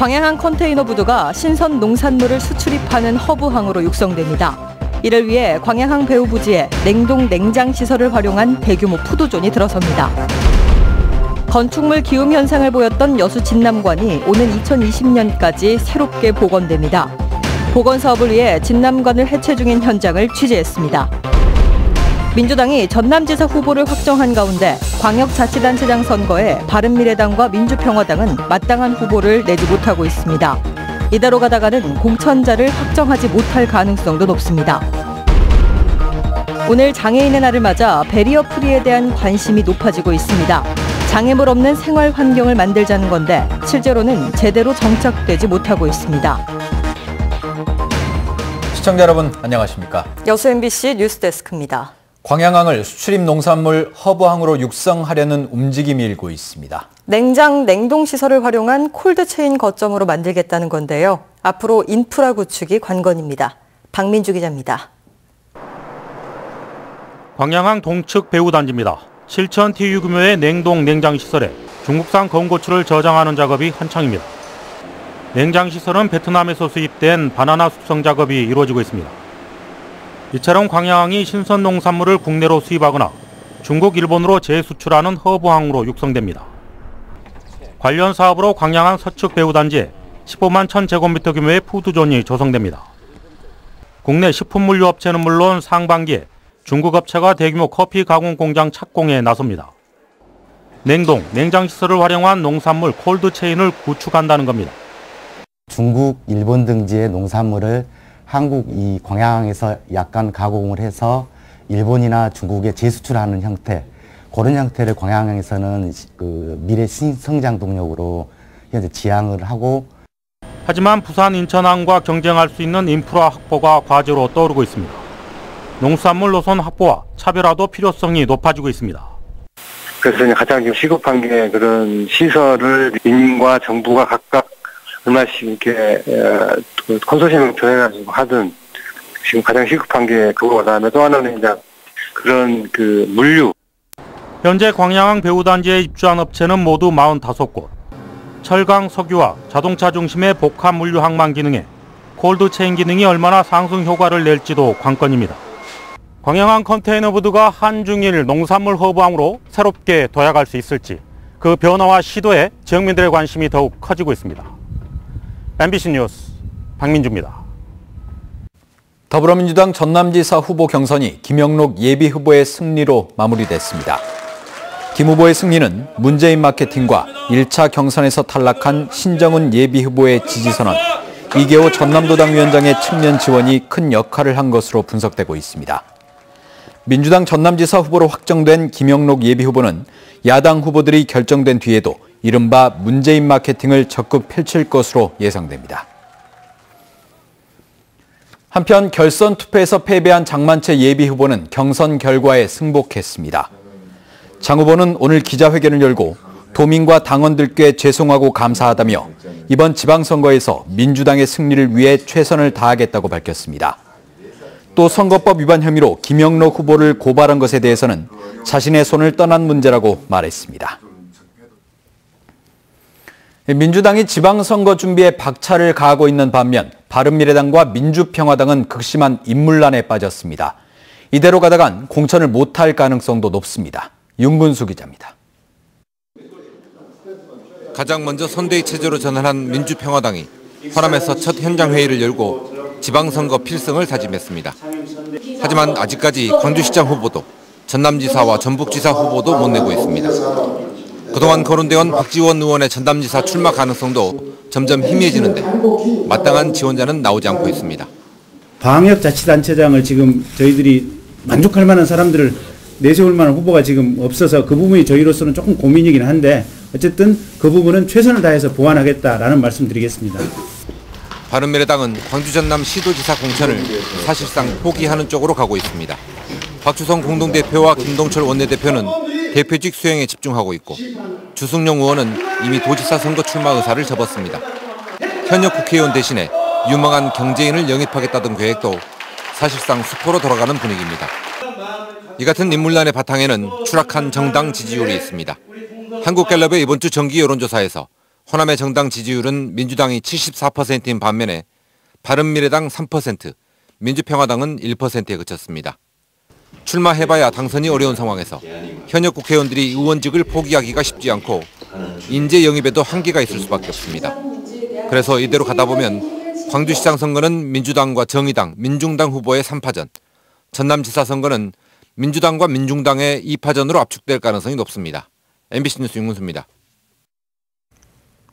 광양항 컨테이너 부두가 신선 농산물을 수출입하는 허브항으로 육성됩니다. 이를 위해 광양항 배후 부지에 냉동 냉장 시설을 활용한 대규모 푸드존이 들어섭니다. 건축물 기움 현상을 보였던 여수 진남관이 오는 2020년까지 새롭게 복원됩니다. 복원 사업을 위해 진남관을 해체 중인 현장을 취재했습니다. 민주당이 전남지사 후보를 확정한 가운데 광역자치단체장 선거에 바른미래당과 민주평화당은 마땅한 후보를 내지 못하고 있습니다. 이대로 가다가는 공천자를 확정하지 못할 가능성도 높습니다. 오늘 장애인의 날을 맞아 베리어 프리에 대한 관심이 높아지고 있습니다. 장애물 없는 생활 환경을 만들자는 건데 실제로는 제대로 정착되지 못하고 있습니다. 시청자 여러분 안녕하십니까? 여수 MBC 뉴스데스크입니다. 광양항을 수출입 농산물 허브항으로 육성하려는 움직임이 일고 있습니다. 냉동시설을 활용한 콜드체인 거점으로 만들겠다는 건데요. 앞으로 인프라 구축이 관건입니다. 박민주 기자입니다. 광양항 동측 배후단지입니다. 7천 TU 규모의 냉장시설에 중국산 건고추를 저장하는 작업이 한창입니다. 냉장시설은 베트남에서 수입된 바나나 숙성 작업이 이루어지고 있습니다. 이처럼 광양항이 신선 농산물을 국내로 수입하거나 중국, 일본으로 재수출하는 허브항으로 육성됩니다. 관련 사업으로 광양항 서측 배후단지에 15만 1000제곱미터 규모의 푸드존이 조성됩니다. 국내 식품물류업체는 물론 상반기에 중국 업체가 대규모 커피 가공 공장 착공에 나섭니다. 냉장시설을 활용한 농산물 콜드체인을 구축한다는 겁니다. 중국, 일본 등지의 농산물을 한국 이 광양항에서 약간 가공을 해서 일본이나 중국에 재수출하는 형태, 그런 형태를 광양항에서는 그 미래 신성장 동력으로 현재 지향을 하고. 하지만 부산 인천항과 경쟁할 수 있는 인프라 확보가 과제로 떠오르고 있습니다. 농산물 노선 확보와 차별화도 필요성이 높아지고 있습니다. 그래서 가장 지금 시급한 게 그런 시설을 민과 정부가 각각 얼마씩 이렇게 컨소시엄을 조해가지고 하든 지금 가장 시급한 게 그거. 그다음에 또 하나는 이제 그런 그 물류. 현재 광양항 배후단지에 입주한 업체는 모두 45곳. 철강, 석유와 자동차 중심의 복합 물류 항만 기능에 콜드체인 기능이 얼마나 상승 효과를 낼지도 관건입니다. 광양항 컨테이너 부두가 한중일 농산물 허브항으로 새롭게 도약할 수 있을지 그 변화와 시도에 지역민들의 관심이 더욱 커지고 있습니다. MBC 뉴스 박민주입니다. 더불어민주당 전남지사 후보 경선이 김영록 예비후보의 승리로 마무리됐습니다. 김 후보의 승리는 문재인 마케팅과 1차 경선에서 탈락한 신정훈 예비후보의 지지선언, 이계호 전남도당 위원장의 측면 지원이 큰 역할을 한 것으로 분석되고 있습니다. 민주당 전남지사 후보로 확정된 김영록 예비후보는 야당 후보들이 결정된 뒤에도 이른바 문재인 마케팅을 적극 펼칠 것으로 예상됩니다. 한편 결선 투표에서 패배한 장만채 예비후보는 경선 결과에 승복했습니다. 장 후보는 오늘 기자회견을 열고 도민과 당원들께 죄송하고 감사하다며 이번 지방선거에서 민주당의 승리를 위해 최선을 다하겠다고 밝혔습니다. 또 선거법 위반 혐의로 김영록 후보를 고발한 것에 대해서는 자신의 손을 떠난 문제라고 말했습니다. 민주당이 지방선거 준비에 박차를 가하고 있는 반면 바른미래당과 민주평화당은 극심한 인물난에 빠졌습니다. 이대로 가다간 공천을 못할 가능성도 높습니다. 윤근수 기자입니다. 가장 먼저 선대위 체제로 전환한 민주평화당이 호남에서 첫 현장회의를 열고 지방선거 필승을 다짐했습니다. 하지만 아직까지 광주시장 후보도 전남지사와 전북지사 후보도 못 내고 있습니다. 그동안 거론되어 온 박지원 의원의 전남지사 출마 가능성도 점점 희미해지는데 마땅한 지원자는 나오지 않고 있습니다. 광역자치단체장을 지금 저희들이 만족할 만한 사람들을 내세울 만한 후보가 지금 없어서 그 부분이 저희로서는 조금 고민이긴 한데 어쨌든 그 부분은 최선을 다해서 보완하겠다라는 말씀 드리겠습니다. 바른미래당은 광주 전남 시도지사 공천을 사실상 포기하는 쪽으로 가고 있습니다. 박주성 공동대표와 김동철 원내대표는 대표직 수행에 집중하고 있고 주승용 의원은 이미 도지사 선거 출마 의사를 접었습니다. 현역 국회의원 대신에 유망한 경제인을 영입하겠다던 계획도 사실상 수포로 돌아가는 분위기입니다. 이 같은 인물난의 바탕에는 추락한 정당 지지율이 있습니다. 한국갤럽의 이번 주 정기 여론조사에서 호남의 정당 지지율은 민주당이 74%인 반면에 바른미래당 3%, 민주평화당은 1%에 그쳤습니다. 출마해봐야 당선이 어려운 상황에서 현역 국회의원들이 의원직을 포기하기가 쉽지 않고 인재 영입에도 한계가 있을 수밖에 없습니다. 그래서 이대로 가다 보면 광주시장 선거는 민주당과 정의당, 민중당 후보의 3파전, 전남지사 선거는 민주당과 민중당의 2파전으로 압축될 가능성이 높습니다. MBC 뉴스 윤문수입니다.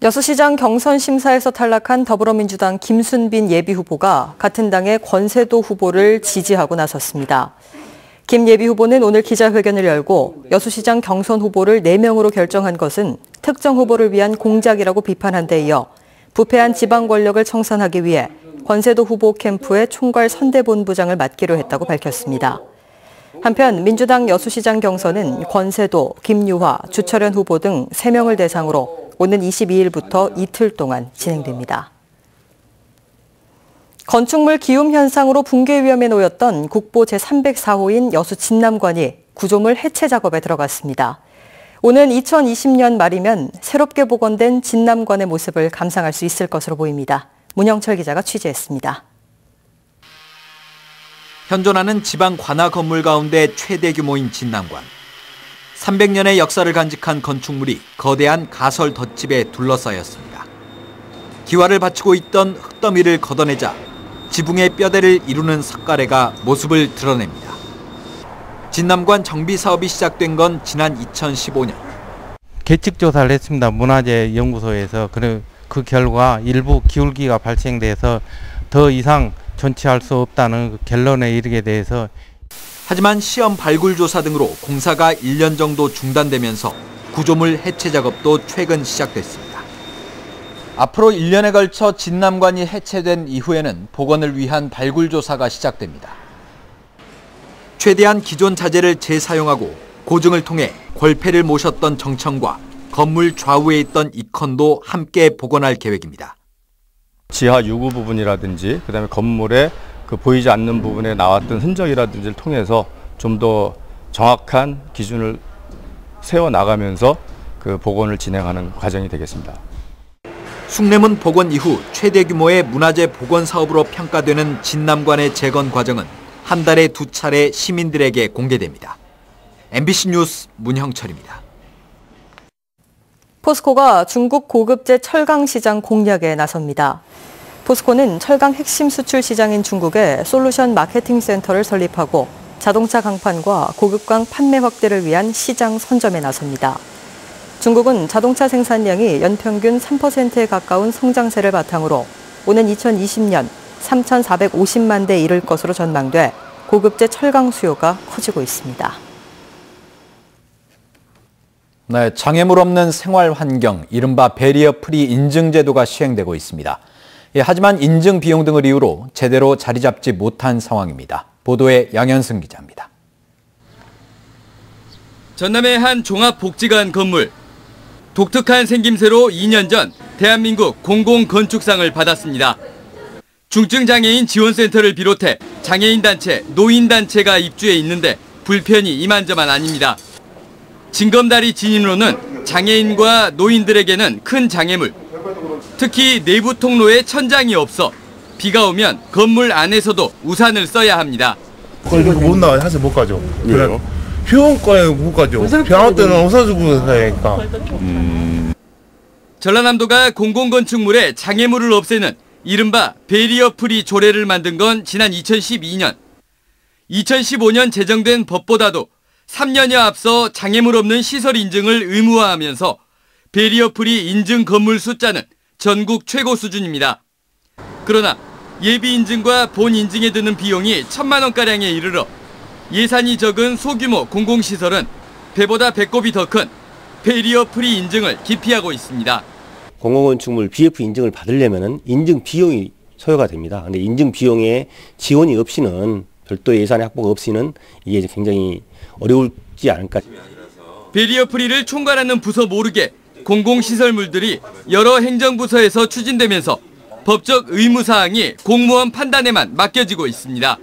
여수시장 경선 심사에서 탈락한 더불어민주당 김순빈 예비후보가 같은 당의 권세도 후보를 지지하고 나섰습니다. 김 예비후보는 오늘 기자회견을 열고 여수시장 경선 후보를 4명으로 결정한 것은 특정 후보를 위한 공작이라고 비판한 데 이어 부패한 지방 권력을 청산하기 위해 권세도 후보 캠프의 총괄 선대본부장을 맡기로 했다고 밝혔습니다. 한편 민주당 여수시장 경선은 권세도, 김유화, 주철현 후보 등 3명을 대상으로 오는 22일부터 이틀 동안 진행됩니다. 건축물 기움 현상으로 붕괴 위험에 놓였던 국보 제304호인 여수 진남관이 구조물 해체 작업에 들어갔습니다. 오는 2020년 말이면 새롭게 복원된 진남관의 모습을 감상할 수 있을 것으로 보입니다. 문영철 기자가 취재했습니다. 현존하는 지방 관아 건물 가운데 최대 규모인 진남관. 300년의 역사를 간직한 건축물이 거대한 가설 덧집에 둘러싸였습니다. 기와를 받치고 있던 흙더미를 걷어내자 지붕의 뼈대를 이루는 석가래가 모습을 드러냅니다. 진남관 정비 사업이 시작된 건 지난 2015년. 계측 조사를 했습니다. 문화재 연구소에서. 그 결과 일부 기울기가 발생돼서 더 이상 전치할 수 없다는 결론에 이르게 돼서. 하지만 시험 발굴 조사 등으로 공사가 1년 정도 중단되면서 구조물 해체 작업도 최근 시작됐습니다. 앞으로 1년에 걸쳐 진남관이 해체된 이후에는 복원을 위한 발굴 조사가 시작됩니다. 최대한 기존 자재를 재사용하고 고증을 통해 골패를 모셨던 정천과 건물 좌우에 있던 이컨도 함께 복원할 계획입니다. 지하 유구 부분이라든지 그다음에 건물의 그 보이지 않는 부분에 나왔던 흔적이라든지를 통해서 좀 더 정확한 기준을 세워 나가면서 그 복원을 진행하는 과정이 되겠습니다. 숭례문 복원 이후 최대 규모의 문화재 복원 사업으로 평가되는 진남관의 재건 과정은 한 달에 2차례 시민들에게 공개됩니다. MBC 뉴스 문형철입니다. 포스코가 중국 고급재 철강 시장 공략에 나섭니다. 포스코는 철강 핵심 수출 시장인 중국에 솔루션 마케팅 센터를 설립하고 자동차 강판과 고급강 판매 확대를 위한 시장 선점에 나섭니다. 중국은 자동차 생산량이 연평균 3%에 가까운 성장세를 바탕으로 오는 2020년 3,450만 대 이를 것으로 전망돼 고급재 철강 수요가 커지고 있습니다. 네, 장애물 없는 생활 환경, 이른바 베리어 프리 인증 제도가 시행되고 있습니다. 하지만 인증 비용 등을 이유로 제대로 자리 잡지 못한 상황입니다. 보도에 양현승 기자입니다. 전남의 한 종합복지관 건물. 독특한 생김새로 2년 전 대한민국 공공건축상을 받았습니다. 중증장애인 지원센터를 비롯해 장애인단체, 노인단체가 입주해 있는데 불편이 이만저만 아닙니다. 징검다리 진입로는 장애인과 노인들에게는 큰 장애물. 특히 내부 통로에 천장이 없어 비가 오면 건물 안에서도 우산을 써야 합니다. 못 나가요. 사실 못 가죠. 왜요? 병원과에 못 가죠. 병원 때는 우산 주고 가야니까. 전라남도가 공공건축물에 장애물을 없애는 이른바 베리어 프리 조례를 만든 건 지난 2012년. 2015년 제정된 법보다도 3년여 앞서 장애물 없는 시설 인증을 의무화하면서 베리어 프리 인증 건물 숫자는 전국 최고 수준입니다. 그러나 예비 인증과 본 인증에 드는 비용이 1,000만 원가량에 이르러 예산이 적은 소규모 공공시설은 배보다 배꼽이 더 큰 베리어 프리 인증을 기피하고 있습니다. 공공건축물 BF 인증을 받으려면 인증 비용이 소요가 됩니다. 근데 인증 비용에 지원이 없이는 별도 예산의 확보가 없이는 이게 굉장히 어려울지 않을까. 베리어 프리를 총괄하는 부서 모르게 공공시설물들이 여러 행정부서에서 추진되면서 법적 의무사항이 공무원 판단에만 맡겨지고 있습니다.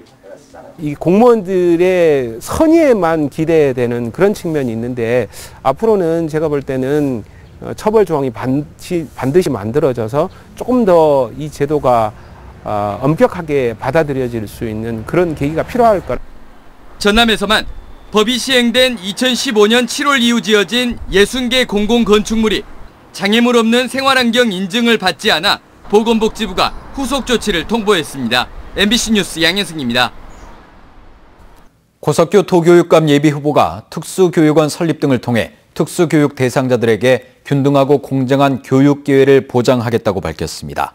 이 공무원들의 선의에만 기대되는 그런 측면이 있는데 앞으로는 제가 볼 때는 처벌 조항이 반드시 만들어져서 조금 더 이 제도가 엄격하게 받아들여질 수 있는 그런 계기가 필요할 거라. 전남에서만 법이 시행된 2015년 7월 이후 지어진 60개 공공건축물이 장애물 없는 생활환경 인증을 받지 않아 보건복지부가 후속 조치를 통보했습니다. MBC 뉴스 양현승입니다. 고석규 도교육감 예비후보가 특수교육원 설립 등을 통해 특수교육 대상자들에게 균등하고 공정한 교육 기회를 보장하겠다고 밝혔습니다.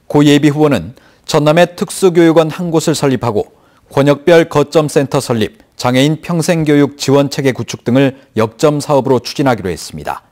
고 예비후보는 전남에 특수교육원 한 곳을 설립하고 권역별 거점센터 설립, 장애인 평생교육 지원체계 구축 등을 역점 사업으로 추진하기로 했습니다.